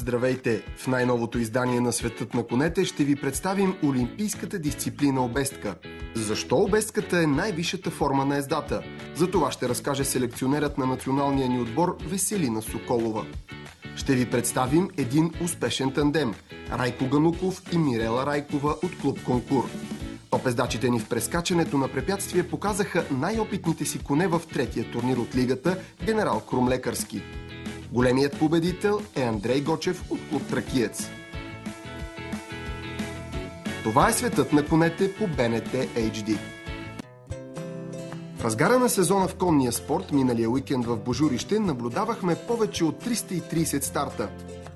Здравейте! В най-новото издание на Светът на конете ще ви представим олимпийската дисциплина обездка. Защо обездката е най-висшата форма на ездата? За това ще разкаже селекционерът на националния ни отбор Веселина Соколова. Ще ви представим един успешен тандем – Райко Гануков и Мирела Райкова от клуб Конкур. Топ-ездачите ни в прескачането на препятствия показаха най-опитните си коне в третия турнир от лигата Генерал Крумлекарски. Големият победител е Андрей Гочев от клуб Тракиец. Това е Светът на конете по БНТ HD. В разгара на сезона в конния спорт, миналия уикенд в Божурище, наблюдавахме повече от 330 старта.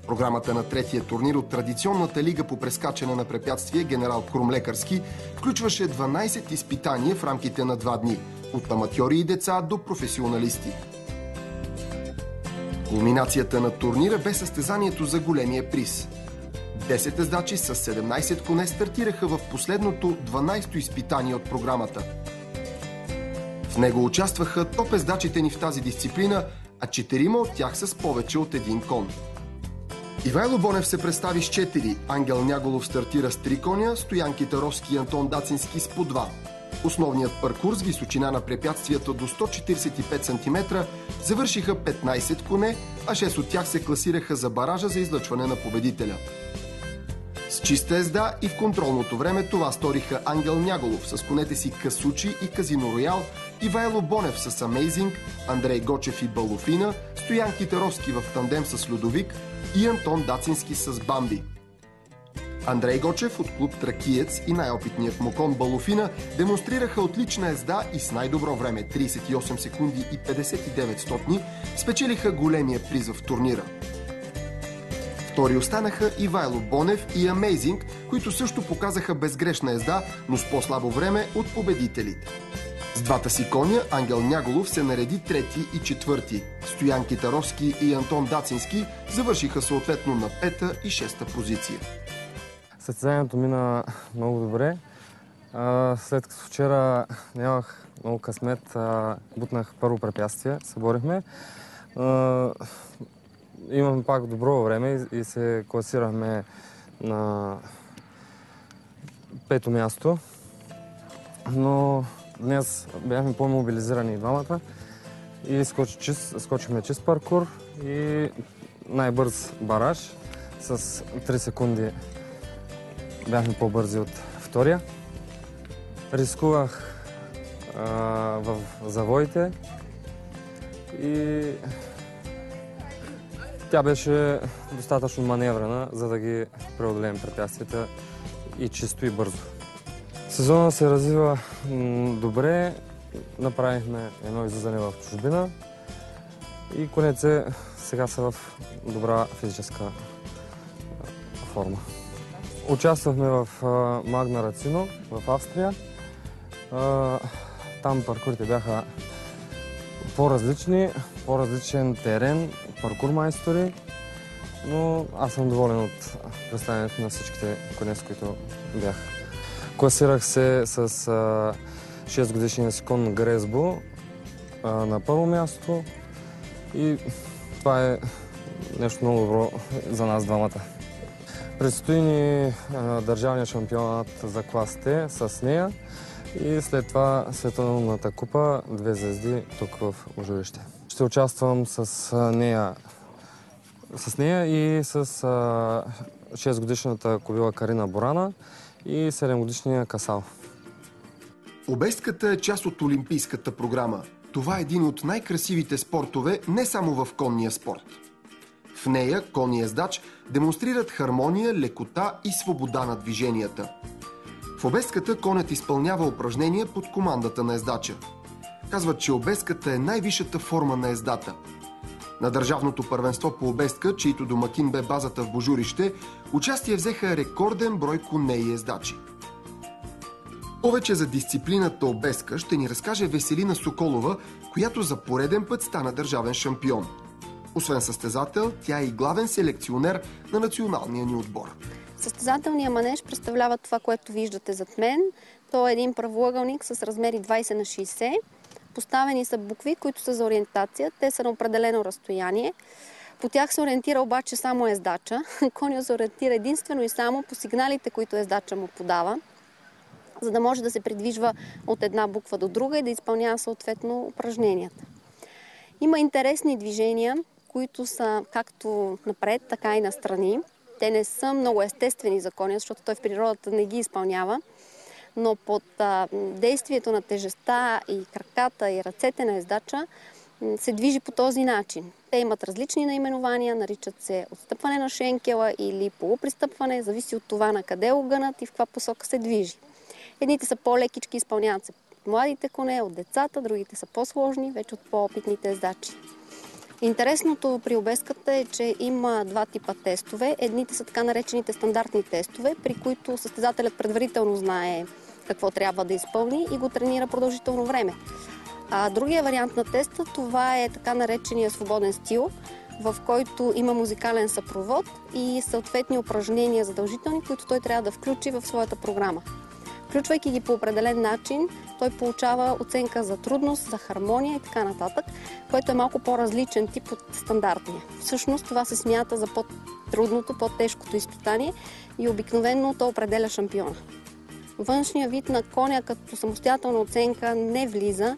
Програмата на третия турнир от традиционната лига по прескачане на препятствие Генерал Крумлекарски включваше 12 изпитания в рамките на 2 дни, от аматьори и деца до професионалисти. Кулминацията на турнира бе състезанието за големия приз. 10 ездачи с 17 коне стартираха в последното 12-то изпитание от програмата. В него участваха топ-ездачите ни в тази дисциплина, а 4 от тях с повече от един кон. Ивайло Бонев се представи с 4, Ангел Няголов стартира с 3 коня, Стоян Китаровски и Антон Дацински с по 2. Основният паркур с височина на препятствията до 145 см завършиха 15 коне, а 6 от тях се класираха за баража за излъчване на победителя. С чиста езда и в контролното време това сториха Ангел Няголов с конете си Касучи и Казино Роял, Ивайло Бонев с Амейзинг, Андрей Гочев и Балофина, Стоян Китаровски в тандем с Людовик и Антон Дацински с Бамби. Андрей Гочев от клуб Тракиец и най-опитният му кон Балофина демонстрираха отлична езда и с най-добро време 38 секунди и 59 стотни спечелиха големия приз в турнира. Втори останаха Ивайло Бонев и Амейзинг, които също показаха безгрешна езда, но с по-слабо време от победителите. С двата си коня Ангел Няголов се нареди трети и четвърти. Стоян Китаровски и Антон Дацински завършиха съответно на 5-та и 6-та позиция. Състезанието мина много добре. След като вчера нямах много късмет, бутнах първо препятствие, се борихме. Имахме пак добро време и се класирахме на 5-то място. Но днес бяхме по-мобилизирани и двамата и скочихме чист паркур и най-бърз бараж с 3 секунди. Бяхме по-бързи от втория. Рискувах в завоите и тя беше достатъчно маневрена, за да ги преодолеем препятствията и чисто и бързо. Сезонът се развива добре. Направихме едно излизане в чужбина и конете сега са в добра физическа форма. Участвахме в Магна Рацино в Австрия. Там паркурите бяха по-различни, по-различен терен, паркур майстори, но аз съм доволен от представянето на всичките коне, с които бях. Класирах се с 6 годишния си кон Грезбо на първо място и това е нещо много добро за нас двамата. Предстои ни държавния шампионат за клас Т с нея и след това Световната купа 2 звезди тук в Божурище. Ще участвам с нея и с 6-годишната кобила Карина Борана и 7-годишния Касал. Обездката е част от олимпийската програма. Това е един от най-красивите спортове не само в конния спорт. В нея конни ездач демонстрират хармония, лекота и свобода на движенията. В обездката конят изпълнява упражнения под командата на ездача. Казват, че обездката е най-висшата форма на ездата. На държавното първенство по обездка, чието домакин бе базата в Божурище, участие взеха рекорден брой коне и ездачи. Повече за дисциплината обездка ще ни разкаже Веселина Соколова, която за пореден път стана държавен шампион. Освен състезател, тя е и главен селекционер на националния ни отбор. Състезателният манеж представлява това, което виждате зад мен. То е един правоъгълник с размери 20 на 60. Поставени са букви, които са за ориентация. Те са на определено разстояние. По тях се ориентира обаче само ездача. Коня се ориентира единствено и само по сигналите, които ездача му подава, за да може да се придвижва от една буква до друга и да изпълнява съответно упражненията. Има интересни движения, които са както напред, така и настрани. Те не са много естествени за коня, защото той в природата не ги изпълнява, но под действието на тежестта и краката и ръцете на ездача се движи по този начин. Те имат различни наименования, наричат се отстъпване на шенкела или полупристъпване, зависи от това на къде е огънат и в каква посока се движи. Едните са по-лекички, изпълняват се от младите коне, от децата, другите са по-сложни, вече от по-опитните ездачи. Интересното при обеската е, че има два типа тестове. Едните са така наречените стандартни тестове, при които състезателят предварително знае какво трябва да изпълни и го тренира продължително време. А другия вариант на теста, това е така наречения свободен стил, в който има музикален съпровод и съответни упражнения задължителни, които той трябва да включи в своята програма. Включвайки ги по определен начин, той получава оценка за трудност, за хармония и така нататък, който е малко по-различен тип от стандартния. Всъщност това се смята за по-трудното, по-тежкото изпитание и обикновено то определя шампиона. Външният вид на коня като самостоятелна оценка не влиза,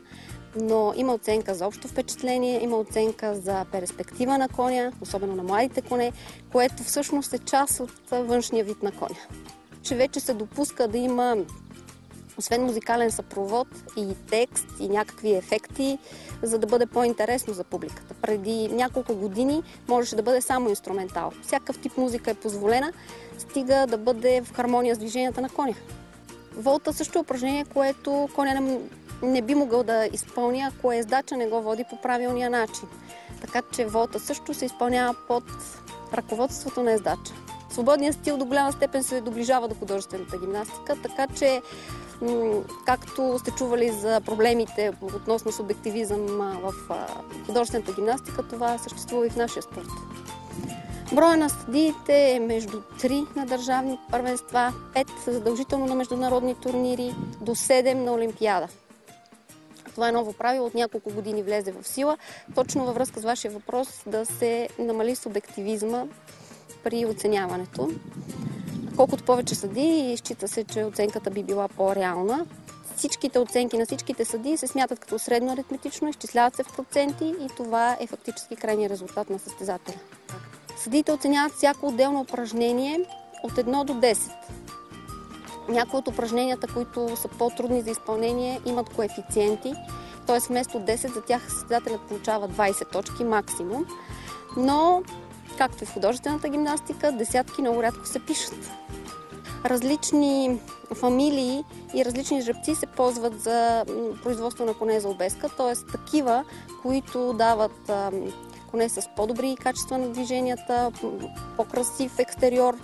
но има оценка за общо впечатление, има оценка за перспектива на коня, особено на младите коне, което всъщност е част от външния вид на коня. Че вече се допуска да има, освен музикален съпровод, и текст, и някакви ефекти, за да бъде по-интересно за публиката. Преди няколко години можеше да бъде само инструментал. Всякакъв тип музика е позволена, стига да бъде в хармония с движенията на коня. Волта също е упражнение, което коня не би могъл да изпълни, ако ездача не го води по правилния начин. Така че волта също се изпълнява под ръководството на ездача. Свободният стил до голяма степен се доближава до художествената гимнастика, така че, както сте чували за проблемите относно субективизъм в художествената гимнастика, това съществува и в нашия спорт. Броя на съдиите е между 3 на държавни първенства, 5 задължително на международни турнири, до 7 на Олимпиада. Това е ново правило, от няколко години влезе в сила, точно във връзка с вашия въпрос да се намали субективизма при оценяването. Колкото повече съдии, счита се, че оценката би била по-реална. Всичките оценки на всичките съдии се смятат като средно аритметично, изчисляват се в проценти и това е фактически крайният резултат на състезателя. Съдиите оценяват всяко отделно упражнение от 1 до 10. Някои от упражненията, които са по-трудни за изпълнение, имат коефициенти, т.е. вместо 10 за тях състезателят получава 20 точки максимум, но както и в художествената гимнастика, десятки много рядко се пишат. Различни фамилии и различни жребци се ползват за производство на коне за обеска, т.е. такива, които дават коне с по-добри качества на движенията, по-красив екстериор,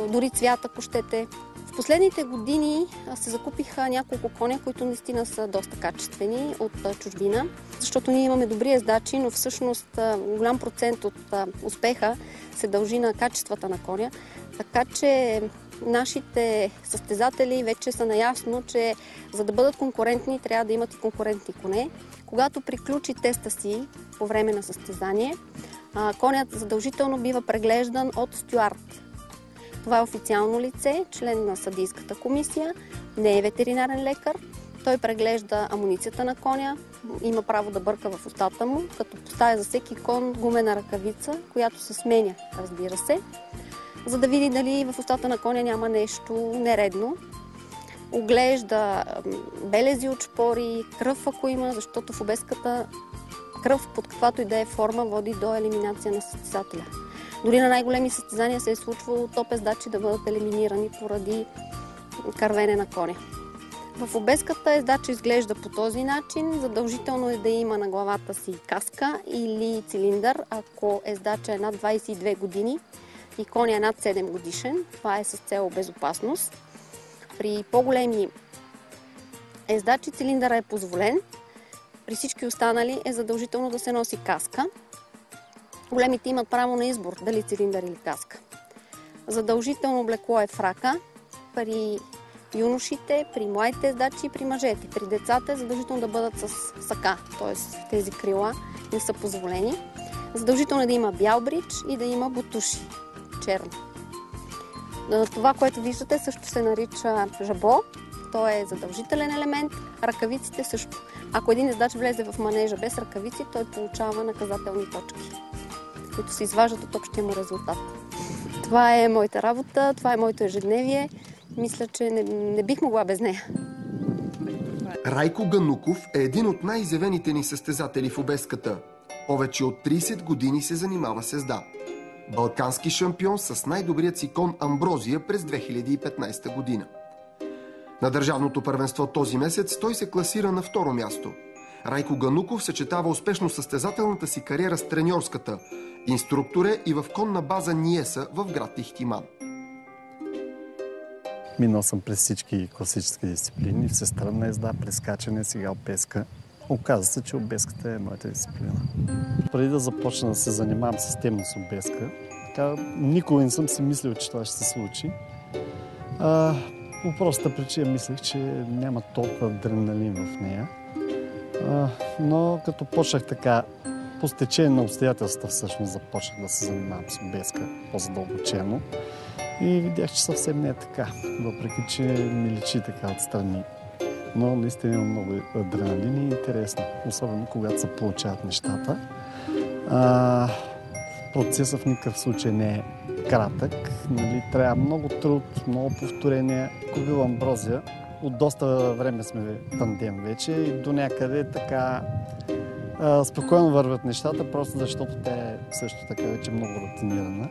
дори цвят, ако щете. В последните години се закупиха няколко коня, които наистина са доста качествени от чужбина, защото ние имаме добри ездачи, но всъщност голям процент от успеха се дължи на качествата на коня. Така че нашите състезатели вече са наясно, че за да бъдат конкурентни, трябва да имат и конкурентни коне. Когато приключи теста си по време на състезание, конят задължително бива преглеждан от стюард. Това е официално лице, член на съдийската комисия, не е ветеринарен лекар. Той преглежда амуницията на коня, има право да бърка в устата му, като поставя за всеки кон гумена ръкавица, която се сменя, разбира се, за да види дали в устата на коня няма нещо нередно. Оглежда белези от шпори, кръв ако има, защото в обеската кръв под каквато и да е форма води до елиминация на състезателя. Дори на най-големи състезания се е случвало топ ездачи да бъдат елиминирани поради кървене на коня. В обеската ездач изглежда по този начин. Задължително е да има на главата си каска или цилиндър, ако ездача е над 22 години и коня е над 7 годишен. Това е с цел безопасност. При по-големи ездачи цилиндъра е позволен. При всички останали е задължително да се носи каска. Големите имат право на избор, дали цилиндър или каска. Задължително облекло е фрака при юношите, при младите ездачи и при мъжете. При децата е задължително да бъдат с сака, т.е. тези крила не са позволени. Задължително е да има бял брич и да има бутуши, черно. Това, което виждате, също се нарича жабо. То е задължителен елемент. Ръкавиците също. Ако един ездач влезе в манежа без ръкавици, той получава наказателни точки, които се изваждат от общия му резултат. Това е моята работа, това е моето ежедневие. Мисля, че не бих могла без нея. Райко Гануков е един от най-изявените ни състезатели в обеската. Повече от 30 години се занимава с езда. Балкански шампион с най-добрият си кон Амброзия през 2015 година. На държавното първенство този месец той се класира на второ място. Райко Гануков съчетава успешно състезателната си кариера с треньорската. Инструктор е и в конна база Ниеса в град Ихтиман. Минал съм през всички класически дисциплини, всестранна езда, прескачане, сега обеска. Оказва се, че обеската е моята дисциплина. Преди да започна да се занимавам системно с обеска, никога не съм си мислил, че това ще се случи. По простата причина мислех, че няма толкова адреналин в нея. Но като почнах така, по стечение на обстоятелствата всъщност започнах да се занимавам с обеска по-задълбочено. И видях, че съвсем не е така, въпреки че ми личи така отстрани. Но наистина има много адреналин и интересно, особено когато се получават нещата. Процесът в никакъв случай не е кратък. Трябва много труд, много повторения. Купил Амброзия. От доста време сме тандем вече и до някъде така спокойно вървят нещата, просто защото тя е също така вече много рутинирана.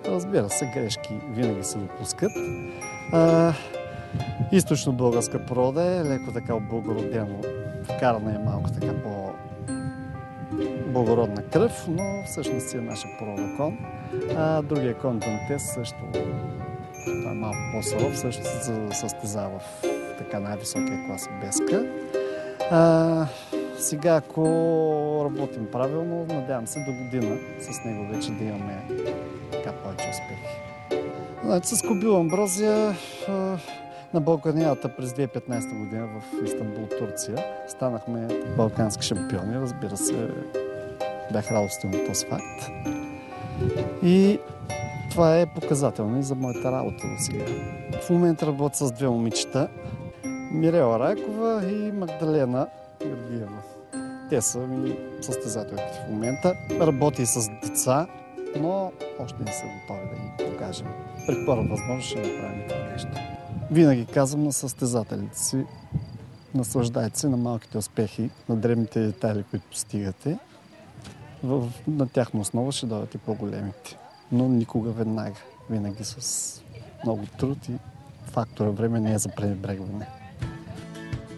Разбира се, грешки винаги се допускат. Източно българска порода е леко така облагородено, вкарана е малко така по-благородна кръв, но всъщност си е наша порода кон. Другия кон Дантес също е малко по-суров, също се състезава в така най-високия клас обеска. Сега, ако работим правилно, надявам се до година с него вече да имаме така повече успехи. С Кобил Амброзия на Балканията през 2015 година в Истанбул, Турция. Станахме балкански шампиони, разбира се, бях радостен от този факт. И това е показателно и за моята работа до сега. В момента работя с две момичета, Мирела Райкова и Магдалена Георгиева. Те са ми състезателки в момента. Работи с деца, но още не са готови да ги покажем. При първа възможност ще направим това нещо. Винаги казвам на състезателите си, наслаждайте се на малките успехи, на дребните детайли, които постигате. На тяхна основа ще дойдат и по-големите. Но никога веднага. Винаги с много труд и фактора време не е за пренебрегване.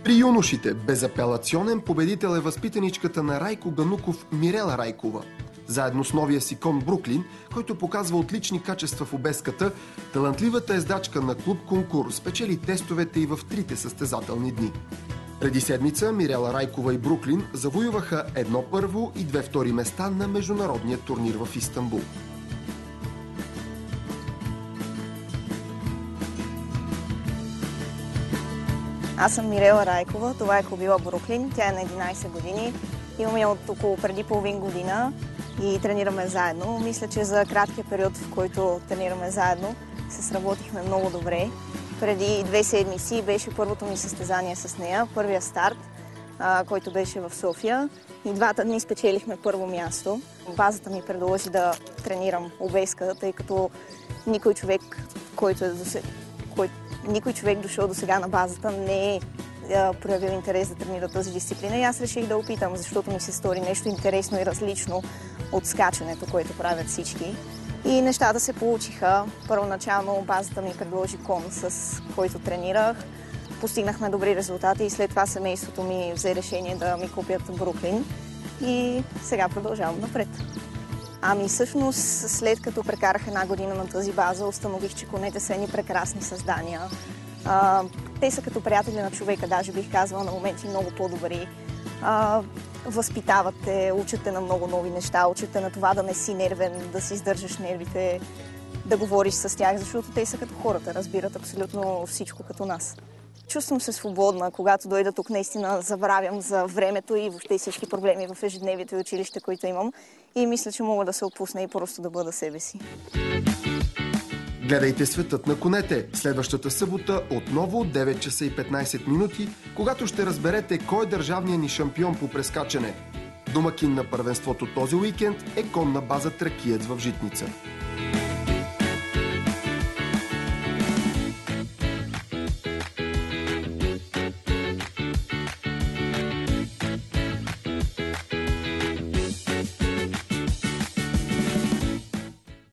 При юношите безапелационен победител е възпитаничката на Райко Гануков Мирела Райкова. Заедно с новия си кон Бруклин, който показва отлични качества в обеската, талантливата ездачка на клуб Конкурс спечели тестовете и в трите състезателни дни. Преди седмица Мирела Райкова и Бруклин завоюваха 1 първо и 2 втори места на международния турнир в Истанбул. Аз съм Мирела Райкова, това е Кобила Бруклин, тя е на 11 години. Имаме я от около преди половин година и тренираме заедно. Мисля, че за краткия период, в който тренираме заедно, се сработихме много добре. Преди 2 седмици беше първото ми състезание с нея, първия старт, който беше в София. И 2 дни спечелихме първо място. Базата ми предложи да тренирам обеска, тъй като никой човек, никой човек дошъл до сега на базата не е проявил интерес да тренира тази дисциплина и аз реших да опитам, защото ми се стори нещо интересно и различно от скачането, което правят всички. И нещата се получиха. Първоначално базата ми предложи кон, с който тренирах. Постигнахме добри резултати и след това семейството ми взе решение да ми купят Бруклин. И сега продължавам напред. Всъщност, след като прекарах 1 година на тази база, установих, че конете са едни прекрасни създания. Те са като приятели на човека, даже бих казала на моменти много по-добри. Възпитават те, учат те на много нови неща, учат те на това да не си нервен, да си издържаш нервите, да говориш с тях, защото те са като хората, разбират абсолютно всичко като нас. Чувствам се свободна, когато дойда тук, наистина забравям за времето и въобще всички проблеми в ежедневието и училище, които имам. И мисля, че мога да се отпусна и просто да бъда себе си. Гледайте Светът на конете следващата събота отново от 9 часа и 15 минути, когато ще разберете кой е държавният ни шампион по прескачане. Домакин на първенството този уикенд е конна база Тракиец в Житница.